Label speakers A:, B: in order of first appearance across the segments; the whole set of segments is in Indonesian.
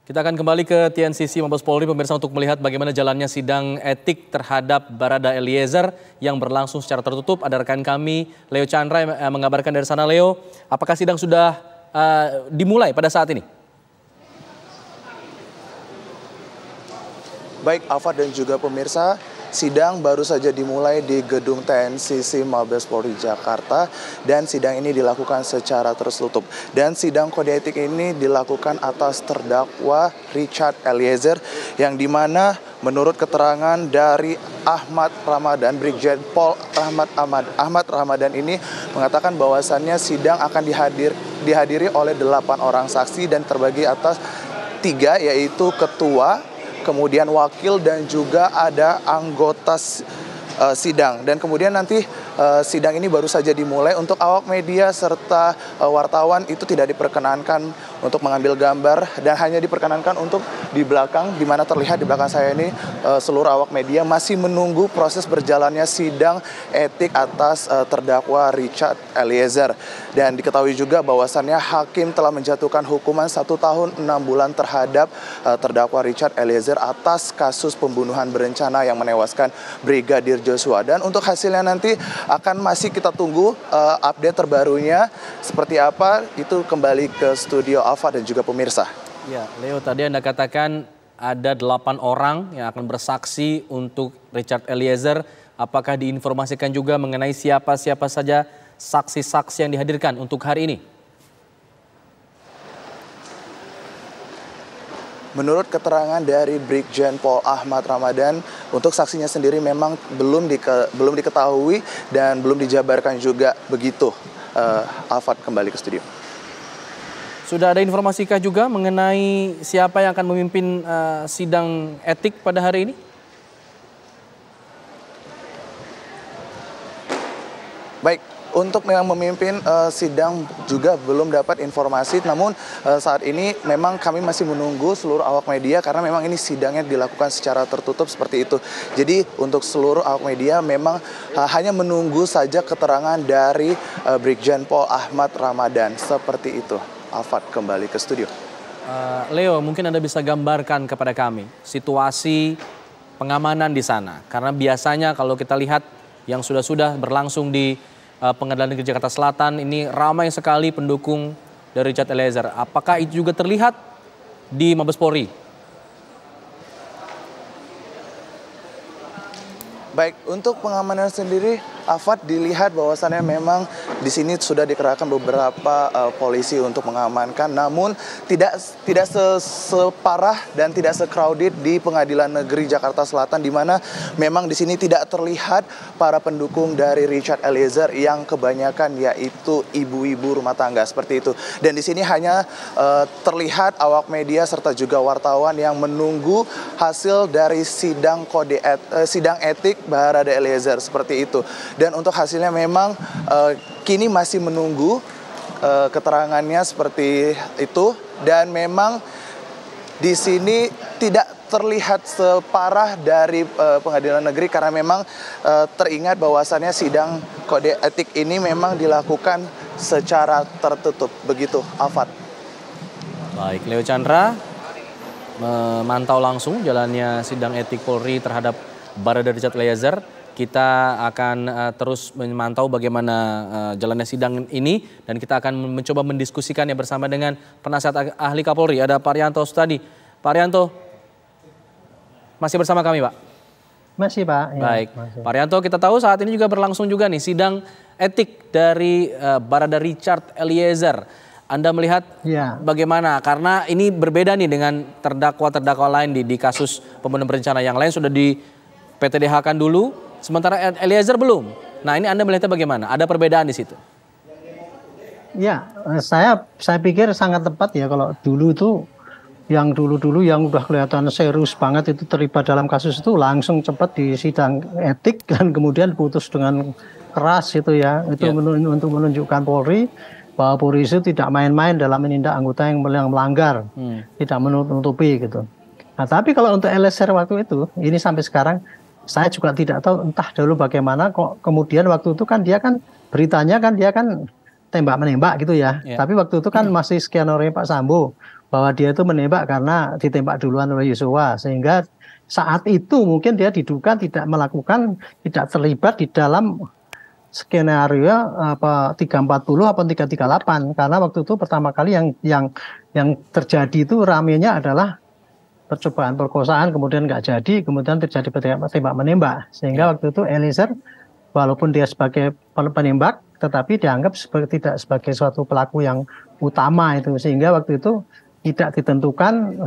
A: Kita akan kembali ke TNCC Mabes Polri pemirsa untuk melihat bagaimana jalannya sidang etik terhadap Barada Eliezer yang berlangsung secara tertutup. Ada rekan kami Leo Chandra yang mengabarkan dari sana. Leo, apakah sidang sudah dimulai pada saat ini?
B: Baik, Alfa dan juga pemirsa, sidang baru saja dimulai di gedung TNCC Mabes Polri Jakarta dan sidang ini dilakukan secara tertutup. Dan sidang kode etik ini dilakukan atas terdakwa Richard Eliezer yang dimana menurut keterangan dari Ahmad Ramadan, Brigjen Pol Ahmad Ramadan ini mengatakan bahwasannya sidang akan dihadiri oleh 8 orang saksi dan terbagi atas 3 yaitu ketua, kemudian wakil dan juga ada anggota sidang. Dan kemudian nanti sidang ini baru saja dimulai. Untuk awak media serta wartawan itu tidak diperkenankan untuk mengambil gambar dan hanya diperkenankan untuk di belakang, di mana terlihat di belakang saya ini seluruh awak media masih menunggu proses berjalannya sidang etik atas terdakwa Richard Eliezer. Dan diketahui juga bahwasannya hakim telah menjatuhkan hukuman 1 tahun 6 bulan terhadap terdakwa Richard Eliezer atas kasus pembunuhan berencana yang menewaskan Brigadir Joshua. Dan untuk hasilnya nanti akan masih kita tunggu update terbarunya seperti apa, itu kembali ke studio Alfa dan juga pemirsa.
A: Ya, Leo, tadi Anda katakan ada 8 orang yang akan bersaksi untuk Richard Eliezer. Apakah diinformasikan juga mengenai siapa-siapa saja saksi-saksi yang dihadirkan untuk hari ini?
B: Menurut keterangan dari Brigjen Pol Ahmad Ramadan, untuk saksinya sendiri memang belum diketahui dan belum dijabarkan juga begitu. Alfat, kembali ke studio.
A: Sudah ada informasikah juga mengenai siapa yang akan memimpin sidang etik pada hari ini?
B: Baik, untuk yang memimpin sidang juga belum dapat informasi, namun saat ini memang kami masih menunggu seluruh awak media karena memang ini sidangnya dilakukan secara tertutup seperti itu. Jadi untuk seluruh awak media memang hanya menunggu saja keterangan dari Brigjen Pol Ahmad Ramadan, seperti itu. Alfat, kembali ke studio.
A: Leo, mungkin Anda bisa gambarkan kepada kami situasi pengamanan di sana. Karena biasanya kalau kita lihat yang sudah berlangsung di Pengadilan Negeri Jakarta Selatan, ini ramai sekali pendukung dari Richard Eliezer. Apakah itu juga terlihat di Mabes Polri?
B: Baik, untuk pengamanan sendiri, Afat, dilihat bahwasannya memang di sini sudah dikerahkan beberapa polisi untuk mengamankan, namun tidak separah dan tidak se-crowded di Pengadilan Negeri Jakarta Selatan, di mana memang di sini tidak terlihat para pendukung dari Richard Eliezer yang kebanyakan yaitu ibu-ibu rumah tangga seperti itu. Dan di sini hanya terlihat awak media serta juga wartawan yang menunggu hasil dari sidang etik Barada Eliezer seperti itu. Dan untuk hasilnya memang kini masih menunggu keterangannya seperti itu. Dan memang di sini tidak terlihat separah dari Pengadilan Negeri karena memang teringat bahwasannya sidang kode etik ini memang dilakukan secara tertutup. Begitu, Alfat.
A: Baik, Leo Chandra memantau langsung jalannya sidang etik Polri terhadap Barada Richard Eliezer. Kita akan terus memantau bagaimana jalannya sidang ini dan kita akan mencoba mendiskusikannya bersama dengan penasihat ahli Kapolri. Ada Pak Rianto Sutadi. Pak Rianto, masih bersama kami, Pak?
C: Masih, Pak.
A: Baik,
C: ya, masih.
A: Pak Rianto, kita tahu saat ini juga berlangsung juga nih sidang etik dari Barada Richard Eliezer. Anda melihat bagaimana? Karena ini berbeda nih dengan terdakwa lain di kasus pembunuhan berencana. Yang lain sudah di PTDH-kan dulu, sementara Eliezer belum. Nah, ini Anda melihatnya bagaimana? Ada perbedaan di situ?
C: Ya, saya pikir sangat tepat ya kalau dulu dulu yang udah kelihatan serius banget itu terlibat dalam kasus itu langsung cepat di sidang etik dan kemudian putus dengan keras itu ya. Itu untuk menunjukkan Polri bahwa Polri itu tidak main-main dalam menindak anggota yang melanggar, tidak menutupi gitu. Nah, tapi kalau untuk Eliezer waktu itu, ini sampai sekarang saya juga tidak tahu entah dulu bagaimana kok kemudian waktu itu kan dia kan beritanya kan dia kan tembak menembak gitu ya.
A: Ya.
C: Tapi waktu itu kan masih skenario Pak Sambo bahwa dia itu menembak karena ditembak duluan oleh Yosua, sehingga saat itu mungkin dia diduga tidak terlibat di dalam skenario apa 340 apa 338, karena waktu itu pertama kali yang terjadi itu ramenya adalah percobaan perkosaan, kemudian nggak jadi, kemudian terjadi tembak menembak, sehingga waktu itu Eliezer walaupun dia sebagai penembak tetapi dianggap tidak sebagai suatu pelaku yang utama itu, sehingga waktu itu tidak ditentukan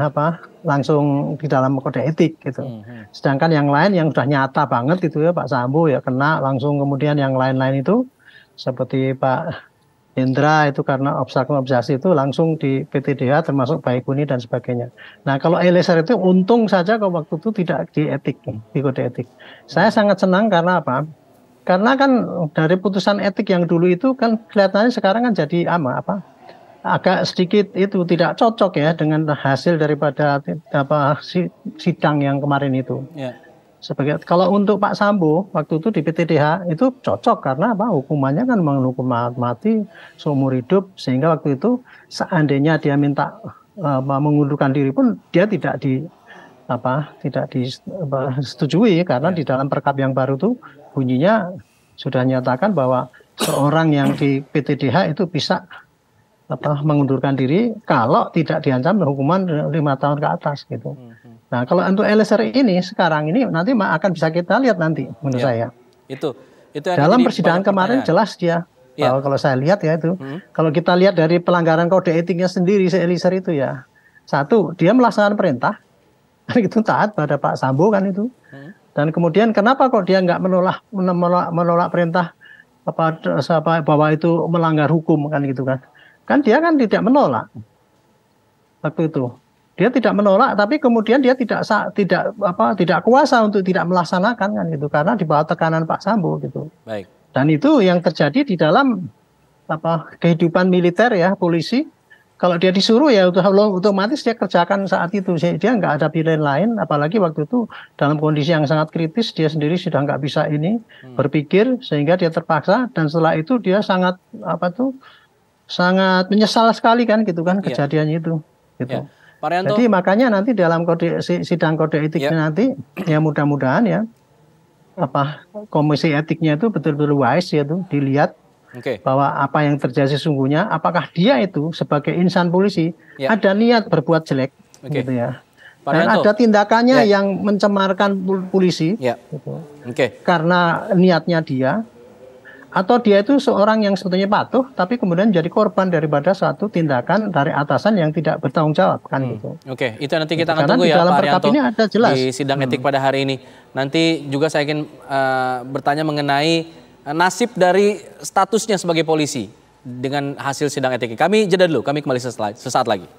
C: langsung di dalam kode etik gitu. Sedangkan yang lain yang sudah nyata banget gitu ya, Pak Sambo ya kena langsung, kemudian yang lain-lain itu seperti Pak Hendra itu karena obstruksi itu langsung di PTDH termasuk Baikuni dan sebagainya. Nah kalau Eliezer itu untung saja kalau waktu itu tidak di etik, di kode etik. Saya sangat senang karena apa? Karena kan dari putusan etik yang dulu itu kan kelihatannya sekarang kan jadi agak sedikit itu tidak cocok ya dengan hasil daripada sidang yang kemarin itu. Yeah. Kalau untuk Pak Sambo waktu itu di PTDH itu cocok karena hukumannya kan menghukum mati seumur hidup, sehingga waktu itu seandainya dia minta mengundurkan diri pun dia tidak disetujui karena di dalam perkap yang baru itu bunyinya sudah nyatakan bahwa seorang yang di PTDH itu bisa mengundurkan diri kalau tidak diancam hukuman 5 tahun ke atas gitu. Nah kalau untuk Eliezer ini sekarang ini nanti akan bisa kita lihat nanti menurut saya.
A: Itu
C: dalam persidangan kemarin jelas dia. Kalau saya lihat ya itu. Kalau kita lihat dari pelanggaran kode etiknya sendiri si Eliezer itu ya. Satu, dia melaksanakan perintah. Itu taat pada Pak Sambo kan itu. Dan kemudian kenapa kok dia nggak menolak perintah bahwa itu melanggar hukum kan gitu kan. Kan dia kan tidak menolak waktu itu. Dia tidak menolak, tapi kemudian dia tidak kuasa untuk tidak melaksanakan kan gitu, karena di bawah tekanan Pak Sambo gitu. Baik. Dan itu yang terjadi di dalam kehidupan militer ya, polisi. Kalau dia disuruh ya otomatis dia kerjakan saat itu. Dia nggak ada pilihan lain, apalagi waktu itu dalam kondisi yang sangat kritis, dia sendiri sudah nggak bisa berpikir, sehingga dia terpaksa, dan setelah itu dia sangat sangat menyesal sekali kan gitu kan kejadiannya itu gitu. Jadi makanya nanti dalam sidang kode etiknya nanti ya mudah-mudahan ya komisi etiknya itu betul-betul wise ya tuh dilihat bahwa apa yang terjadi sesungguhnya, apakah dia itu sebagai insan polisi ada niat berbuat jelek gitu ya. Dan ada tindakannya yang mencemarkan polisi gitu. Karena niatnya dia, atau dia itu seorang yang sebetulnya patuh tapi kemudian jadi korban daripada suatu tindakan dari atasan yang tidak bertanggung jawab kan gitu.
A: Itu nanti kita akan tunggu ya Pak Arianto di sidang etik pada hari ini. Nanti juga saya ingin bertanya mengenai nasib dari statusnya sebagai polisi dengan hasil sidang etik. Kami jeda dulu, kami kembali sesaat lagi.